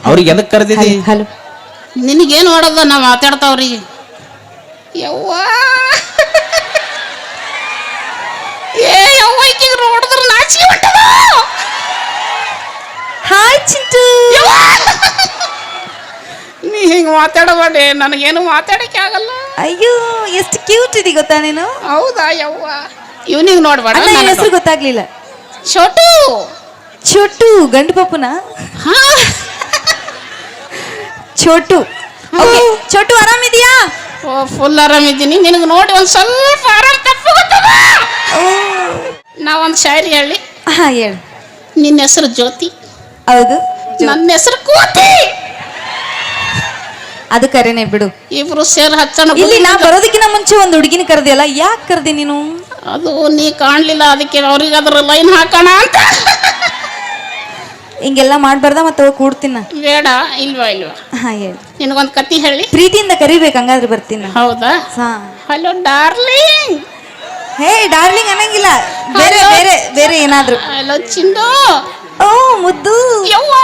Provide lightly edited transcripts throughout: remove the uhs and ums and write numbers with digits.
ಅವ್ರಿಗೆ ಎದಕ್ಕೆ ಕರೆದಿದ್ದಿ? ಹಲೋ, ನಿನಗೇನು ಮಾಡೋದ ನಾ ಮಾತಾಡ್ತಾವ್ರಿ. ಯವ್ವ ಏ ಯವ್ವ ಈಕಿಗೆ ನೋಡಿದ್ರೆ ನಾಚಿಕೆ ಹೊಂಟದ. ಹಾಯ್ ಚಿಂಟು. ನೀ ಹಿಂಗೆ ಮಾತಾಡಬೇಡಿ, ನನಗೇನು ಮಾತಾಡಕ್ಕೆ ಆಗಲ್ಲ. ಅಯ್ಯೋ ಎಷ್ಟು ಕ್ಯೂಟ್ ಇದೆ ಗೊತ್ತಾ ನೀನು. ಹೌದಾ ಯವ್ವ, ಇವನಿಗೆ ನೋಡ್ಬೇಡ. ನನ್ನ ಹೆಸರು ಗೊತ್ತಾಗ್ಲಿಲ್ಲ. ಚೋಟು. ಚೋಟು ಗಂಡು ಪಾಪುನ. ಹಾ ಚೋಟು. ಓಕೆ ಚೋಟು ಆರಾಮಿದ್ಯಾ? ಓ ಫುಲ್ ಆರಾಮಿದ್ದೀನಿ. ನಿನಗೆ ನೋಡಿ ಒಂದು ಸ್ವಲ್ಪ ಆರಾಮ್ ತಪ್ಪುತ್ತದ. ನಾ ಒಂದು ಶಾಯರಿ ಹೇಳಿ. ಹಾ ಹೇಳು. ನಿನ್ನ ಹೆಸರು ಜ್ಯೋತಿ, ಹೌದು. ನನ್ನ ಹೆಸರು ಕೋತಿ. ಅದು ಕರೆನೆ ಬಿಡು. ಇಬ್ರು ಸೇರ್ ಹಚ್ಚಣ. ಇಲ್ಲಿ ನಾ ಬರೋದಕ್ಕಿಂತ ಮುಂಚೆ ಒಂದು ಹುಡುಗಿನ ಕರೆದಿಯಲ್ಲ, ಯಾಕೆ ಕರೆದಿ ನೀನು? ಅದು ನೀ ಕಾಣ್ಲಿಲ್ಲ, ಅದಕ್ಕೆ ಅವ್ರಿಗೆ ಅದ್ರ ಲೈನ್ ಹಾಕೋಣ ಅಂತ. ಹಿಂಗೆಲ್ಲ ಮಾಡ್ಬಾರ್ದ, ಮತ್ತೆ ಹೋಗಿ ಕೂಡ್ತೀನ. ಬೇಡ. ಇಲ್ವಾ ಇಲ್ವಾ. ಹಾ ಹೇಳಿ. ನಿನಗೊಂದು ಕತಿ ಹೇಳಿ. ಪ್ರೀತಿಯಿಂದ ಕರಿಬೇಕು, ಹಂಗಾದ್ರೆ ಬರ್ತೀನಿ. ಹೌದಾ? ಹಾ. Hello darling. ಹೇ ಡಾರ್ಲಿಂಗ್ ಅನ್ನಂಗಿಲ್ಲ, ಬೇರೆ ಬೇರೆ ಬೇರೆ ಏನಾದ್ರು. ಹಲೋ ಚಿಂಡು. ಓ ಮುದ್ದು. ಯವ್ವ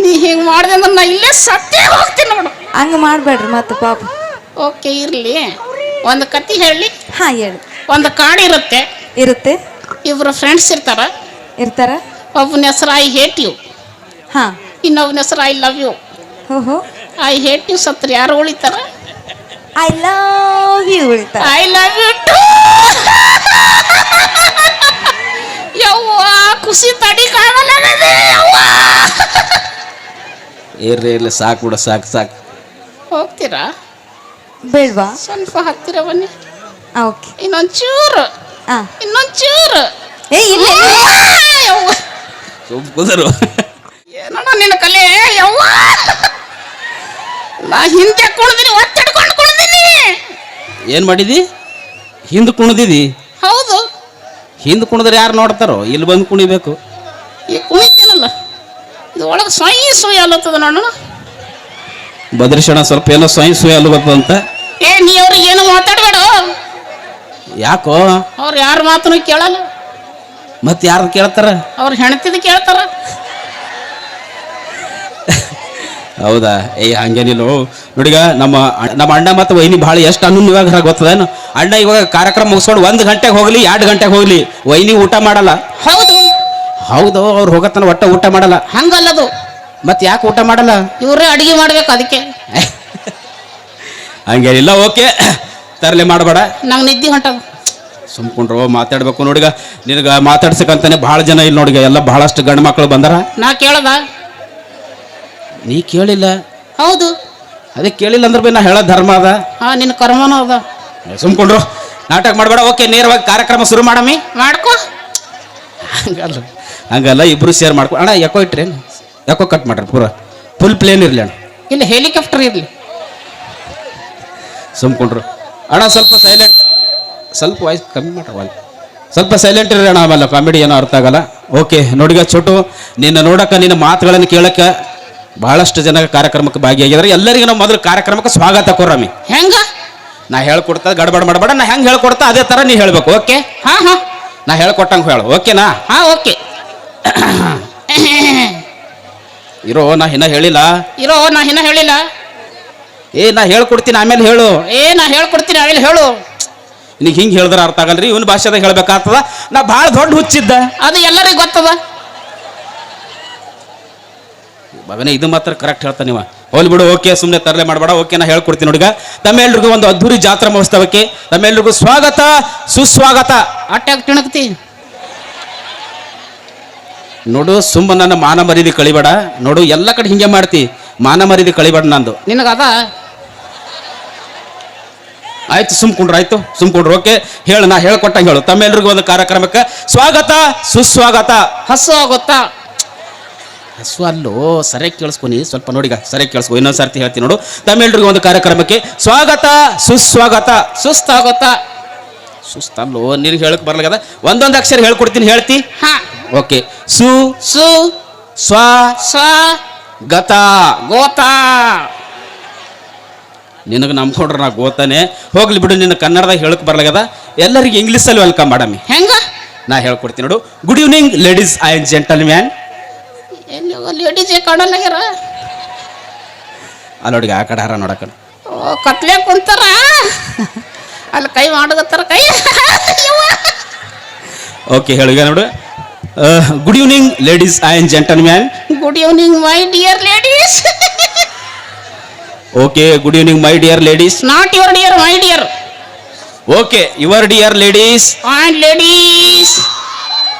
ನೀ ಹಿಂಗೆ ಮಾಡಿದೆ ಅಂದ್ರೆ ನಾ ಇಲ್ಲೇ ಸತ್ತೇ ಹೋಗ್ತೀನಿ ನೋಡು. ಹಂಗ ಮಾಡ್ಬೇಡ್ರಿ ಮತ್ತೆ ಪಾಪ. ಓಕೆ ಇರ್ಲಿ. ಒಂದು ಕತಿ ಹೇಳಿ. ಹಾ ಹೇಳು. ಒಂದು ಕಾಡಿರುತ್ತೆ, ಇರುತ್ತೆ. ಇಬ್ರು ಫ್ರೆಂಡ್ಸ್ ಇರ್ತಾರ. ಇರ್ತಾರ. ಒಬ್ಬನ ಹೆಸರು ಐ ಹೇಟ್ ಯು, ಹಾ. ಇನ್ನೊಬ್ಬನ ಹೆಸರು ಐ ಲವ್ ಯು. ಓಹೋ. ಐ ಹೇಟ್ ಯು ಸತ್ರ ಯಾರು ಉಳಿತಾರ? ಐ ಲವ್ ಯು ಉಳಿತಾರ. I love you too. ಯವ್ವ ಖುಷಿ ತಡಿಕಾಗಲ್ಲ ಯವ್ವ. ಇರ್ಲಿ ಸಾಕು ಬಿಡ, ಸಾಕು ಸಾಕು. ಹೋಗ್ತೀರಾ? ಬೇಡ್ವಾ? ಸ್ವಲ್ಪ ಹತ್ತಿರ ಬನ್ನಿ. ಓಕೆ. ಇನ್ನೊಂದು ಚೂರು, ಹಾ. ಇನ್ನೊಂದು ಚೂರು. ಏ ಇಲ್ಲ. ಯವ್ವ ಸುಮ್ ಕುದರು. ಏನಣ್ಣ ನಿನ್ನ ಕಲೆ ಯವ್ವ. ನಾ ಹಿಂದೆ ಕುಣಿದಿನಿ, ಒತ್ತಿಡ್ಕೊಂಡು ಕುಣಿದಿನಿ. ಏನು ಮಾಡಿದಿ? ಹಿಂದೆ ಕುಣಿದಿದಿ? ಹೌದು. ಹಿಂದೆ ಕುಣಿದ್ರೆ ಯಾರು ನೋಡ್ತಾರೋ? ಇಲ್ಲಿ ಬಂದು ಕುಣಿಬೇಕು. ಈಗ ಕುಣಿತೀನಲ್ಲ, ಇದು ಒಳಗೆ ಸ್ವಯ್ ಸುಯ್ ಅಲ್ಲತ್ತದ ನೋಡೋಣ. ಬದ್ರಿಸೋಣ ಸ್ವಲ್ಪ ಏನೋ ಸ್ವಯಂ ಸುಯ ಅಲ್ಬತ್ತಂತ. ಏ ನೀ ಅವ್ರಿಗೆ ಏನು ಮಾತಾಡಬೇಡ. ಯಾಕೋ? ಅವ್ರು ಯಾರ ಮಾತನ್ನು ಕೇಳಲ್ಲ. ಮತ್ತೆ ಯಾರು ಕೇಳ್ತಾರ? ಅವ್ರು ಹೆಣ್ತಿದ್ ಕೇಳ್ತಾರ. ಹೌದಾ? ಹಂಗೇನಿಲ್ಲ ನೋಡಿಗ. ನಮ್ಮ ಅಣ್ಣ ಮತ್ತು ವೈನಿ ಭಾಳ ಎಷ್ಟು ಅನ್ನು ಇವಾಗ ಗೊತ್ತದೇನು? ಅಣ್ಣ ಇವಾಗ ಕಾರ್ಯಕ್ರಮ ಮುಗಿಸ್ಕೊಂಡು 1 ಗಂಟೆಗೆ ಹೋಗ್ಲಿ 2 ಗಂಟೆಗೆ ಹೋಗ್ಲಿ ವೈನಿ ಊಟ ಮಾಡಲ್ಲ. ಹೌದು ಹೌದು, ಅವ್ರು ಹೋಗತ್ತನ ಒಟ್ಟ ಊಟ ಮಾಡಲ್ಲ. ಹಂಗಲ್ಲದು. ಮತ್ತೆ ಯಾಕೆ ಊಟ ಮಾಡಲ್ಲ? ಇವ್ರೇ ಅಡಿಗೆ ಮಾಡ್ಬೇಕು ಅದಕ್ಕೆ. ಹಂಗೇನಿಲ್ಲ. ಓಕೆ ತರಲೆ ಮಾಡಬೇಡ. ನಂಗೆ ನಿದ್ದೆ ಹೊಂಟದ. ಸುಮ್ಕೊಂಡ್ರು ಮಾತಾಡ್ಬೇಕು ನೋಡಿಗ. ನಿನಗೆ ಮಾತಾಡ್ಸಕ್ಕಂತಾನೆ ಭಾಳ ಜನ ಇಲ್ಲಿ ನೋಡಿಗ, ಎಲ್ಲ ಬಹಳಷ್ಟು ಗಂಡು ಮಕ್ಕಳು ಬಂದಾರ. ನಾ ಕೇಳದ? ನೀ ಕೇಳಿಲ್ಲ. ಹೌದು. ಅದೇ ಕೇಳಿಲ್ಲ ಅಂದ್ರೆ ಬಿ ನಾ ಹೇಳೋ ಧರ್ಮ ಅದ. ಹಾ ನಿನ್ನ ಕರ್ಮನೂ ಅದ. ಸುಮ್ಕೊಂಡ್ರು ನಾಟಕ ಮಾಡಬೇಡ. ಓಕೆ ನೇರವಾಗಿ ಕಾರ್ಯಕ್ರಮ ಶುರು ಮಾಡಮ್ಮಿ. ಮಾಡ್ಕೋ. ಹಂಗಲ್ಲ ಇಬ್ರು ಶೇರ್ ಮಾಡ್ಕೊ. ಅಣ್ಣ ಯಾಕೋ ಇಟ್ರೇನು? ಯಾಕೋ ಕಟ್ ಮಾಡ್ರಿ, ಪೂರ ಫುಲ್ ಪ್ಲೇನ್ ಇರಲಿ ಅಣ್ಣ. ಇಲ್ಲ ಹೆಲಿಕಾಪ್ಟರ್ ಇರಲಿ. ಸುಮ್ಕೊಂಡ್ರು ಅಣ್ಣ. ಸ್ವಲ್ಪ ಸೈಲೆಂಟ್, ಸ್ವಲ್ಪ ವಾಯ್ಸ್ ಕಮ್ಮಿ ಮಾಡ್ರಿ. ಸ್ವಲ್ಪ ಸೈಲೆಂಟ್ ಇರ್ರಿ ಅಣ್ಣ, ಆಮೇಲೆ ಕಾಮಿಡಿ ಏನೋ ಅರ್ಥ ಆಗಲ್ಲ. ಓಕೆ ನೋಡಿಗ ಚೋಟು, ನಿನ್ನ ನೋಡಕ್ಕೆ, ನಿನ್ನ ಮಾತುಗಳನ್ನು ಕೇಳಕ್ಕೆ ಬಹಳಷ್ಟು ಜನ ಕಾರ್ಯಕ್ರಮಕ್ಕೆ ಭಾಗಿಯಾಗಿದ್ದಾರೆ. ಎಲ್ಲರಿಗೂ ನಾವು ಮೊದಲು ಕಾರ್ಯಕ್ರಮಕ್ಕೆ ಸ್ವಾಗತ ಕೊರಮ್ಮಿ. ಹೆಂಗ? ನಾ ಹೇಳ್ಕೊಡ್ತಾ ಗಡಬಡ ಮಾಡಬೇಡ. ನಾ ಹೆಂಗೆ ಹೇಳ್ಕೊಡ್ತಾ ಅದೇ ಥರ ನೀ ಹೇಳ್ಬೇಕು. ಓಕೆ? ಹಾ ಹಾ ನಾ ಹೇಳ್ಕೊಟ್ಟಂಗೆ ಹೇಳು. ಓಕೆನಾ? ಹಾ ಓಕೆ. ಇರೋ, ನಾ ಇನ್ನ ಹೇಳಿಲ್ಲ. ಇರೋ, ನಾ ಇನ್ನ ಹೇಳಿಲ್ಲ. ನಾ ಹೇಳ್ಕೊಡ್ತೀನಿ ಆಮೇಲೆ ಹೇಳು. ನಾ ಹೇಳ್ಕೊಡ್ತೀನಿ ಆಮೇಲೆ ಹೇಳು. ನೀ ಹಿಂಗೆ ಹೇಳಿದ್ರೆ ಅರ್ಥ ಆಗಲ್ರಿ, ಇವನ್ ಭಾಷೆದಾಗ ಹೇಳ್ಬೇಕಾಗ್ತದ. ನಾ ಭಾಳ ದೊಡ್ಡ ಹುಚ್ಚಿದ್ದ, ಅದು ಎಲ್ಲರಿಗೂ ಗೊತ್ತದ. ಮಗನೇ ಇದು ಮಾತ್ರ ಕರೆಕ್ಟ್ ಹೇಳ್ತಾ ನೀವ. ಹೋಲ್ ಬಿಡು. ಓಕೆ ಸುಮ್ಮನೆ ತರಲೆ ಮಾಡಬೇಡ. ಓಕೆ ನಾ ಹೇಳ್ಕೊಡ್ತೀನಿ ನೋಡಿಗ. ತಮ್ಮೆಲ್ರಿಗೂ ಒಂದು ಅದ್ಧೂರಿ ಜಾತ್ರಾ ಮಹೋತ್ಸವಕ್ಕೆ ತಮ್ಮೆಲ್ರಿಗೂ ಸ್ವಾಗತ, ಸುಸ್ವಾಗತ. ಅಟ್ಟಾಗ ತಿಣಕ್ತಿ ನೋಡು, ಸುಮ್ಮ ನನ್ನ ಮಾನ ಮರ್ಯಾದೆ ಕಳಿಬೇಡ. ನೋಡು, ಎಲ್ಲ ಕಡೆ ಹಿಂಗೆ ಮಾಡ್ತಿ, ಮಾನ ಮರ್ಯಾದೆ ಕಳಿಬೇಡ ನಂದು. ನಿನಗದ? ಆಯ್ತು ಸುಮ್ಕೊಂಡ್ರು, ಆಯ್ತು ಸುಮ್ಕೊಂಡ್ರು. ಓಕೆ ಹೇಳು, ನಾ ಹೇಳ್ಕೊಟ್ಟಂಗೆ ಹೇಳು. ತಮ್ಮೆಲ್ರಿಗೂ ಒಂದು ಕಾರ್ಯಕ್ರಮಕ್ಕೆ ಸ್ವಾಗತ, ಸುಸ್ವಾಗತ. ಹಸು ಆಗುತ್ತಾ? ಹಸು ಅಲ್ಲೋ, ಸರಿಯಾಗಿ ಕೇಳಿಸ್ಕೊನಿ ಸ್ವಲ್ಪ. ನೋಡಿಗ ಸರಿಯಾಗಿ ಕೇಳಿಸ್ಕೊ, ಇನ್ನೊಂದು ಸರ್ತಿ ಹೇಳ್ತೀನಿ ನೋಡು. ತಮ್ಮೆಲ್ರಿಗೂ ಒಂದು ಕಾರ್ಯಕ್ರಮಕ್ಕೆ ಸ್ವಾಗತ, ಸುಸ್ವಾಗತ. ಸುಸ್ತಾಗುತ್ತಾ? ಸುಸ್ತಲ್ಲೋ, ನಿನಗೆ ಹೇಳಕ್ ಬರ್ಲಾಗದ. ಒಂದೊಂದು ಅಕ್ಷರ ಹೇಳ್ಕೊಡ್ತೀನಿ, ಹೇಳ್ತಿ? ಹಾ ಓಕೆ. ಸು ಸು ಸ್ವ ಸ ಗತ. ಗೋತಾ. ನಿನಗೆ ನಂಬ್ಕೊಂಡ್ರೆ ನಾ ಗೋತಾನೆ. ಹೋಗ್ಲಿ ಬಿಡು, ನಿನ್ನ ಕನ್ನಡದಾಗ ಹೇಳಕ್ ಬರ್ಲಾಗದ. ಎಲ್ಲರಿಗೆ ಇಂಗ್ಲೀಷಲ್ಲಿ ವೆಲ್ಕಮ್ ಮಾಡಮ್ಮಿ. ಹೆಂಗ? ನಾ ಹೇಳ್ಕೊಡ್ತೀನಿ ನೋಡು. Good evening ladies and gentleman. ಎಲ್ಲಿ ಲೇಡೀಸ್ ಕಾಣಲ್ಲಾಗ್ಯಾರ ಅಲ್ಲಿ ಹುಡುಗಿ ಆ ಕಡೆ ಹಾರ ನೋಡಕ ಓ ಕತ್ಲೆ ಕುಂತಾರ ಅಲ್ಲಿ ಕೈ ಮಾಡಗತ್ತಾರ ಕೈ ಓಕೆ ಹೇಳುಗ ನೋಡು good evening ladies and gentleman. Good evening my dear ladies. Okay good evening my dear ladies. Not your dear my dear. Okay your dear ladies and ladies.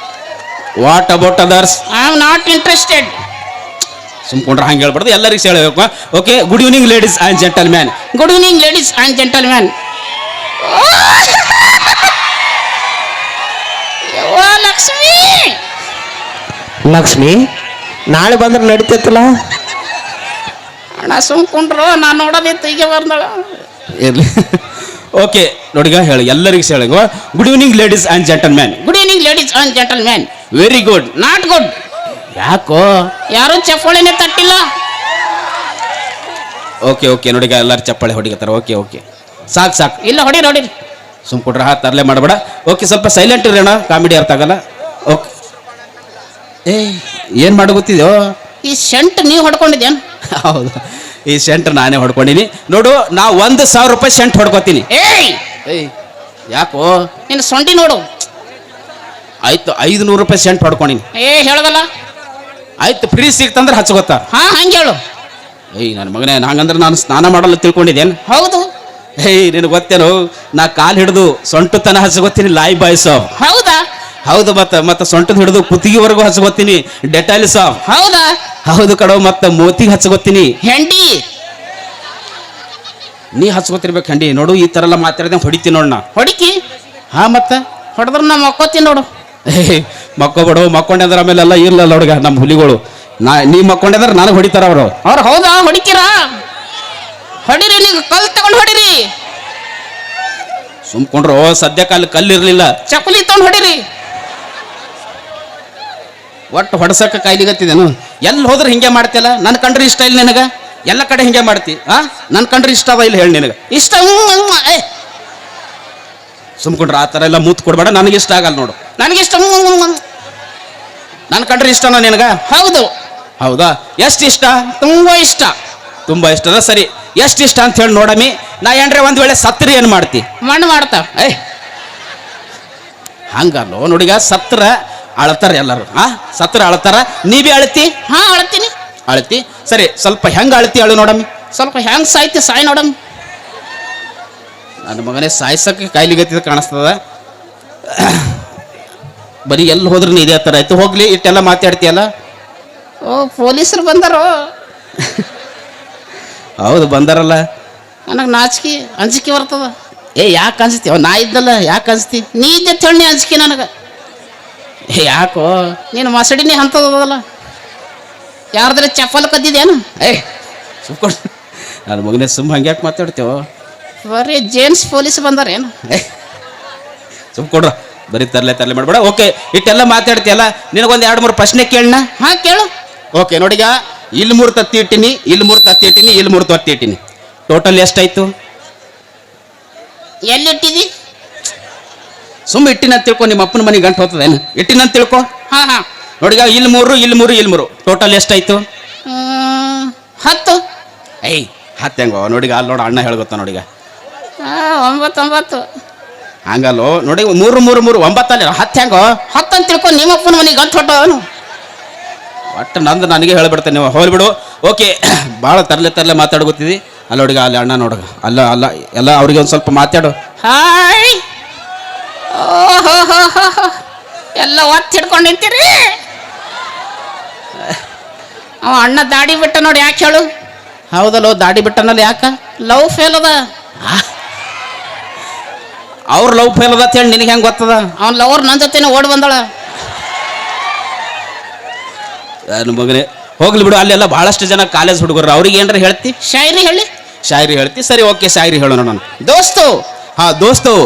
What about others? I am not interested. ಸುಮ್ಕೊಂಡ್ರೆ ಹಂಗೆ ಹೇಳ್ಬಾರ್ದು, ಎಲ್ಲರಿಗೂ ಹೇಳಬೇಕು. Okay good evening ladies and gentleman. Good evening ladies and gentleman. Lakshmi Lakshmi ನಾಳೆ ಬಂದ್ರೆ ನಡೀತೈತಲ್ಲ. ಅಣ್ಣ ಸುಮ್ಕೊಂಡ್ರು ನಾನು ನೋಡೋದಿತ್ತು ಈಗ ಬಂದಳ. ಇರಲಿ ಓಕೆ ನೋಡಿಗ ಹೇಳಿ ಎಲ್ಲರಿಗೂ ಹೇಳಿ good evening ladies and gentleman. Good evening ladies and gentleman. Very good. Not good. ಯಾಕೋ? ಯಾರು ಚಪ್ಪಾಳೆನೆ ತಟ್ಟಿಲ್ಲ. ಓಕೆ ಓಕೆ ನೋಡಿಗ ಎಲ್ಲರೂ ಚಪ್ಪಾಳೆ ಹೊಡಿಗತ್ತಾರ. ಓಕೆ ಓಕೆ ಸಾಕು ಸಾಕು, ಇಲ್ಲ ಹೊಡೀರಿ ಹೊಡೀರಿ. ಸುಮ್ಕೊಡ್ರ ತರಲೆ ಮಾಡಬೇಡ. ಓಕೆ ಸ್ವಲ್ಪ ಸೈಲೆಂಟ್ ಇರೋಣ, ಕಾಮಿಡಿ ಅರ್ಥ ಆಗಲ್ಲ. ಓಕೆ ಏ ಏನು ಮಾಡಗೊತ್ತಿದ್ಯೋ? ಈ ಶಂಟ್ ನೀವು ಹೊಡ್ಕೊಂಡಿದ್ದೇನು? ಹೌದು ಈ ಸೆಂಟ್ ನಾನೇ ಹೊಡ್ಕೊಂಡಿನಿ ನೋಡು. ನಾ 1,000 ರೂಪಾಯಿ ಸೆಂಟ್ ಹೊಡ್ಕೊತೀನಿ. ಏಯ್ ಏಯ್ ಯಾಕೋ? ನಿನ್ನ ಸೊಂಡಿ ನೋಡು. ಆಯ್ತು 500 ರೂಪಾಯಿ ಸೆಂಟ್ ಹೊಡ್ಕೊಂಡಿನಿ. ಹೇಳದಲ್ಲ. ಆಯ್ತು ಫ್ರೀ ಸಿಕ್ತಂದ್ರೆ ಹಚ್ಕೋತ. ಹಾ ಹಂಗೆ ಹೇಳು. ಏಯ್ ನನ್ನ ಮಗನೇ, ಹಂಗಂದ್ರೆ ನಾನು ಸ್ನಾನ ಮಾಡಲ್ಲ ತಿಳ್ಕೊಂಡಿದ್ದೇನು? ಹೌದು. ಏಯ್ ನಿನಗೆ ಗೊತ್ತೇನು, ನಾ ಕಾಲು ಹಿಡಿದು ಸೊಂಟತನ ಹಚ್ಕೋತೀನಿ ಲಾಯ್ ಬಾಯ್ ಸಾಬ್. ಹೌದಾ? ಹೌದು. ಮತ್ತೆ ಸೊಂಟದ ಹಿಡಿದು ಕುತ್ತಿಗೆವರೆಗೂ ಹಚ್ಕೋತೀನಿ ಡೆಟಾಲ್ ಸಾಬ್. ಹೌದಾ? ಹೌದು ಕಡೋ. ಮತ್ತೆ ಮೋತಿಗೆ ಹಚ್ಕೋತೀನಿ ಹೆಂಡಿ. ನೀ ಹಚ್ಕೋತಿರ್ಬೇಕು ಹಂಡಿ. ನೋಡು ಈ ಥರ ಎಲ್ಲ ಮಾತಾಡಿದೆ ಹೊಡಿತೀನಿ ನೋಡ್ ನಾ. ಹೊಡಿಕಿ. ಹಾ ಮತ್ತೆ ಹೊಡೆದ್ರೆ ನಾ ಮಕ್ಕೋತೀನಿ ನೋಡು. ಮಕ್ಕೋಬೇಡು. ಮಕ್ಕೊಂಡೆ ಆಮೇಲೆ ಎಲ್ಲ ಇರ್ಲಲ್ಲ ಹುಡುಗ ನಮ್ಮ ಹುಲಿಗಳು. ನೀ ಮಕ್ಕೊಂಡೆ ನನಗೆ ಹೊಡಿತಾರ ಅವರು. ಅವ್ರು ಹೌದಾ? ಹೊಡಿತೀರಾ? ಹೊಡಿರಿ, ನೀವು ಕಲ್ ತಗೊಂಡು ಹೊಡಿರಿ. ಸುಮ್ಕೊಂಡ್ರು ಸದ್ಯಕ್ಕೆ ಅಲ್ಲಿ ಕಲ್ಲಿರ್ಲಿಲ್ಲ. ಚಪ್ಪಲಿ ತಗೊಂಡು ಹೊಡಿರಿ. ಒಟ್ಟು ಹೊಡ್ಸಕ್ಕೆ ಕಾಯ್ಲಿಗತ್ತಿದೇನು? ಎಲ್ಲಿ ಹೋದ್ರೆ ಹಿಂಗೆ ಮಾಡ್ತಿಯಲ್ಲ. ನನ್ನ ಕಂಡ್ರೆ ಇಷ್ಟ ಇಲ್ಲ ನಿನಗೆ? ಎಲ್ಲ ಕಡೆ ಹಿಂಗೆ ಮಾಡ್ತಿ. ನನ್ನ ಕಂಡ್ರೆ ಇಷ್ಟ ಅದ ಇಲ್ಲ ಹೇಳಿ ನಿನಗೆ? ಇಷ್ಟ. ಸುಮ್ಕೊಂಡ್ರೆ ಆ ಥರ ಎಲ್ಲ ಮೂತ್ ಕೊಡ್ಬೇಡ, ನನಗೆ ಇಷ್ಟ ಆಗಲ್ಲ ನೋಡು. ನನಗಿಷ್ಟ. ನನ್ನ ಕಂಡ್ರೆ ಇಷ್ಟನಾ ನಿನಗ? ಹೌದು. ಹೌದಾ? ಎಷ್ಟು ಇಷ್ಟ? ತುಂಬಾ ಇಷ್ಟ. ತುಂಬ ಇಷ್ಟದ. ಸರಿ ಎಷ್ಟು ಇಷ್ಟ ಅಂತ ಹೇಳಿ ನೋಡಮಿ. ನಾ ಏನ್ರೆ ಒಂದು ವೇಳೆ ಸತ್ರಿ ಏನು ಮಾಡ್ತಿ? ಮಣ್ಣು ಮಾಡ್ತಾವ. ಹಂಗಲ್ಲೋ ನೋಡಿಗ, ಸತ್ರ ಅಳ್ತಾರ ಎಲ್ಲರೂ. ಸತ್ರ ಅಳ್ತಾರ, ನೀ ಬಿ ಅಳ್ತಿ? ಹಾ ಅಳ್ತೀನಿ. ಅಳ್ತಿ. ಸರಿ ಸ್ವಲ್ಪ ಹೆಂಗೆ ಅಳ್ತಿ ಅಳು ನೋಡಮ್ಮಿ. ಸ್ವಲ್ಪ ಹೆಂಗ್ ಸಾಯ್ತಿ ಸಾಯ್ ನೋಡಮ್. ನನ್ನ ಮಗನೇ ಸಾಯ್ಸಕ್ಕೆ ಕಾಯ್ಲಿಗತ್ತಿದ ಕಾಣಿಸ್ತದ. ಬರೀ ಎಲ್ಲಿ ಹೋದ್ರೂ ಇದೇ ಥರ ಆಯ್ತು. ಹೋಗ್ಲಿ, ಇಟ್ಟೆಲ್ಲ ಮಾತಾಡ್ತೀಯಲ್ಲ. ಓ ಪೊಲೀಸರು ಬಂದರು. ಹೌದು ಬಂದಾರಲ್ಲ. ನನಗೆ ನಾಚಿಕೆ ಅಂಜಿಕೆ ಬರ್ತದ. ಯಾಕೆ ಅನ್ಸ್ತೀವ? ನಾ ಇದ್ದಲ್ಲ ಯಾಕೆ ಅನ್ಸ್ತಿ? ನೀ ಇದ್ದೆ ತಣ್ಣಿ ಅಂಜಿಕೆ ನನಗೆ. ಯಾಕೋ? ನೀನು ಮಸಡಿನೇ ಅಂತದಲ್ಲ. ಯಾರ್ದ್ರೆ ಚಪ್ಪಲ್ ಕದ್ದಿದೇನು? ಸುಮ್ಕೊಂಡು ನನ್ನ ಮಗನೇ ಸುಮ್ಮ ಹಂಗೆ ಯಾಕೆ ಮಾತಾಡ್ತೇವ? ಬರೀ ಜೇಮ್ಸ್ ಪೊಲೀಸ್ ಬಂದಾರೇನು? ಸುಮ್ಕೊಡ್ರ, ಬರೀ ತರಲೆ ಮಾಡಬೇಡ. ಓಕೆ ಇಟ್ಟೆಲ್ಲ ಮಾತಾಡ್ತೀಯಲ್ಲ, ನಿನಗೊಂದು 2-3 ಪ್ರಶ್ನೆ ಕೇಳಣ. ಹಾ ಕೇಳು. ಓಕೆ ನೋಡಿಗ, ಇಲ್ಲಿ 3 ತತ್ತಿ ಇಟ್ಟಿನಿ, ಇಲ್ಲಿ 3 ತತ್ತಿ ಇಟ್ಟಿನಿ, ಇಲ್ಲಿ 3 ತತ್ತಿ ಇಟ್ಟಿನಿ. ಟೋಟಲ್ ಎಷ್ಟಾಯ್ತು? ಎಲ್ಲಿಟ್ಟಿದಿ? ಸುಮ್ಮ ಇಟ್ಟಿನ ಅಂತ ತಿಳ್ಕೊ. ನಿಮ್ಮ ಅಪ್ಪನ ಮನೆಗೆ ಗಂಟು ಹೋಗ್ತದೇನು? ಇಟ್ಟಿನ ಅಂತ ತಿಳ್ಕೊ. ಹಾ ಹಾ ನೋಡಿಗ, ಇಲ್ಲಿ 3, ಇಲ್ಲಿ 3, ಇಲ್ಲಿ 3 ಟೋಟಲ್ ಎಷ್ಟಾಯ್ತು? 10. 10 ಹೆಂಗೋ? ನೋಡಿಗ ಅಲ್ಲಿ ನೋಡ, ಅಣ್ಣ ಹೇಳ್ಗೊತ್ತ ನೋಡಿಗ. 9. ಹಂಗಲ್ಲೋ ನೋಡಿ, 3, 3, 3 9 ಅಲ್ಲ, 10 ಹೆಂಗೋ? 10 ಅಂತ ತಿಳ್ಕೊ. ನಿಮ್ಮ ಅಪ್ಪನ ಮನೆಗೆ ಗಂಟು ಹೊಟ್ಟವನು. ಒಟ್ಟು ನಂದು ನನಗೆ ಹೇಳ್ಬಿಡ್ತೇನೆ, ನೀವು ಹೋಗ್ಬಿಡು. ಓಕೆ ಭಾಳ ತರಲೆ ಮಾತಾಡ್ಕೊತಿದ್ದಿ. ಅಲ್ಲ ಹುಡುಗ, ಅಲ್ಲಿ ಅಣ್ಣ ನೋಡುಗ, ಅಲ್ಲ ಎಲ್ಲ ಅವ್ರಿಗೆ ಒಂದು ಸ್ವಲ್ಪ ಮಾತಾಡು. ಹಾಯ್. ಓಹೋ ಎಲ್ಲ ಒತ್ತು ಹಿಡ್ಕೊಂಡು ನಿಂತೀರಿ. ಅವ ಅಣ್ಣ ದಾಡಿ ಬಿಟ್ಟ ನೋಡಿ. ಯಾಕೆ ಹೇಳು? ಹೌದಲ್ಲೋ, ದಾಡಿ ಬಿಟ್ಟನಲ್ಲ. ಯಾಕ? ಲವ್ ಫೇಲ್ ಅದ. ಅವ್ರ ಲವ್ ಫೇಲ್ ಅದ ಹೇಳಿ ನಿನಗೆ ಹೆಂಗೆ ಗೊತ್ತದ? ಅವ್ನ ಲವರ್ ನನ್ನ ಜೊತೆನೆ ಓಡಿ ಬಂದಳ. ನನ್ನ ಮಗನೇ ಹೋಗ್ಲಿ ಬಿಡು. ಅಲ್ಲೆಲ್ಲ ಭಾಳಷ್ಟು ಜನ ಕಾಲೇಜ್ ಹುಡುಗರು, ಅವ್ರಿಗೆ ಏನಾರ ಹೇಳ್ತಿ? ಶಾಯರಿ ಹೇಳಿ. ಶಾಯರಿ ಹೇಳ್ತಿ? ಸರಿ ಓಕೆ, ಶಾಯರಿ ಹೇಳೋಣ ನೋಡೋಣ. ದೋಸ್ತು. हाँ दोस्तों,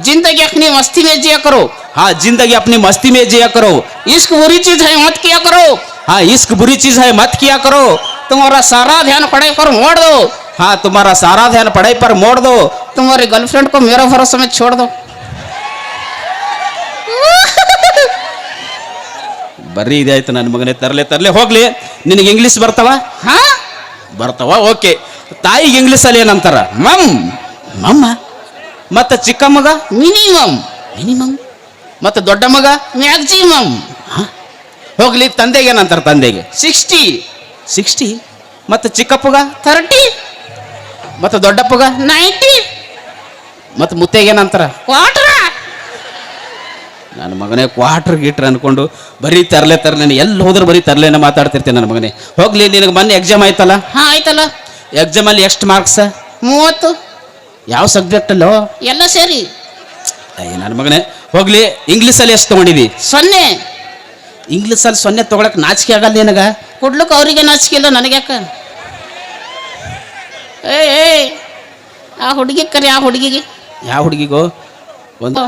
जिंदगी अपनी मस्ती में जिया करो. हाँ जिंदगी अपनी मस्ती में जिया करो. इश्क बुरी चीज है मत किया करो. हाँ इश्क बुरी चीज है मत किया करो. तुम्हारा सारा ध्यान पढ़ाई पर मोड़ दो. हाँ तुम्हारा सारा ध्यान पढ़ाई पर मोड़ दो. तुम्हारी गर्लफ्रेंड को मेरा भरोसा में छोड़ दो. ಬರೀ ಇದಾಯ್ತು ನನ್ನ ಮಗನೇ. ತರಲೆ ಹೋಗ್ಲಿ. ನಿನಗೆ ಇಂಗ್ಲೀಷ್ ಬರ್ತಾವ? ಹಾ ಬರ್ತಾವ, ಓಕೆ. ತಾಯಿಗೆ ಇಂಗ್ಲೀಷಲ್ಲಿ ಏನಂತಾರ? ಮಮ್ಮ. ಮತ್ತು ಚಿಕ್ಕ ಮಗ ಮಿನಿಮಮ್. ಮತ್ತು ದೊಡ್ಡ ಮಗ ಮ್ಯಾಕ್ಸಿಮಮ್. ಹೋಗ್ಲಿ. ತಂದೆಗೆ ಏನಂತಾರೆ? ತಂದೆಗೆ 60. ಮತ್ತು ಚಿಕ್ಕಪ್ಪಗ 30. ಮತ್ತು ದೊಡ್ಡಪ್ಪಗ 90. ಮತ್ತು ಮುತ್ತೆಗೆ ಏನಂತಾರ? ಕ್ವಾರ್ಟರ್. ನನ್ನ ಮಗನೇ ಕ್ವಾರ್ಟರ್ ಗೀಟ್ರ್ ಅನ್ಕೊಂಡು ಬರೀ ತರಲೆ ಎಲ್ಲಿ ಹೋದ್ರೆ ಬರೀ ತರಲೆನ ಮಾತಾಡ್ತಿರ್ತೀನಿ ನನ್ನ ಮಗನೇ. ಹೋಗ್ಲಿ. ನಿನಗೆ ಮೊನ್ನೆ ಎಕ್ಸಾಮ್ ಆಯ್ತಲ್ಲ? ಹಾ ಆಯ್ತಲ್ಲ. ಎಕ್ಸಾಮಲ್ಲಿ ಎಷ್ಟು ಮಾರ್ಕ್ಸ್? 30. ಯಾವ ಸಬ್ಜೆಕ್ಟಲ್ಲೋ? ಎಲ್ಲ ಸೇರಿ ನನ್ನ ಮಗನೇ. ಹೋಗ್ಲಿ. ಇಂಗ್ಲೀಷಲ್ಲಿ ಎಷ್ಟು ತೊಗೊಂಡಿದ್ದಿ? 0. ಇಂಗ್ಲೀಷಲ್ಲಿ 0 ತೊಗೊಳಕ್ಕೆ ನಾಚಿಕೆ ಆಗಲ್ಲ ನಿನಗ? ಕೊಡ್ಲಿಕ್ಕೆ ಅವ್ರಿಗೆ ನಾಚಿಕಿಲ್ಲ, ನನಗ್ಯಾಕ? ಏ ಆ ಹುಡುಗಿ ಕರಿ. ಆ ಹುಡುಗಿಗೆ ಯಾವ ಹುಡುಗಿಗೋ ಒಂದು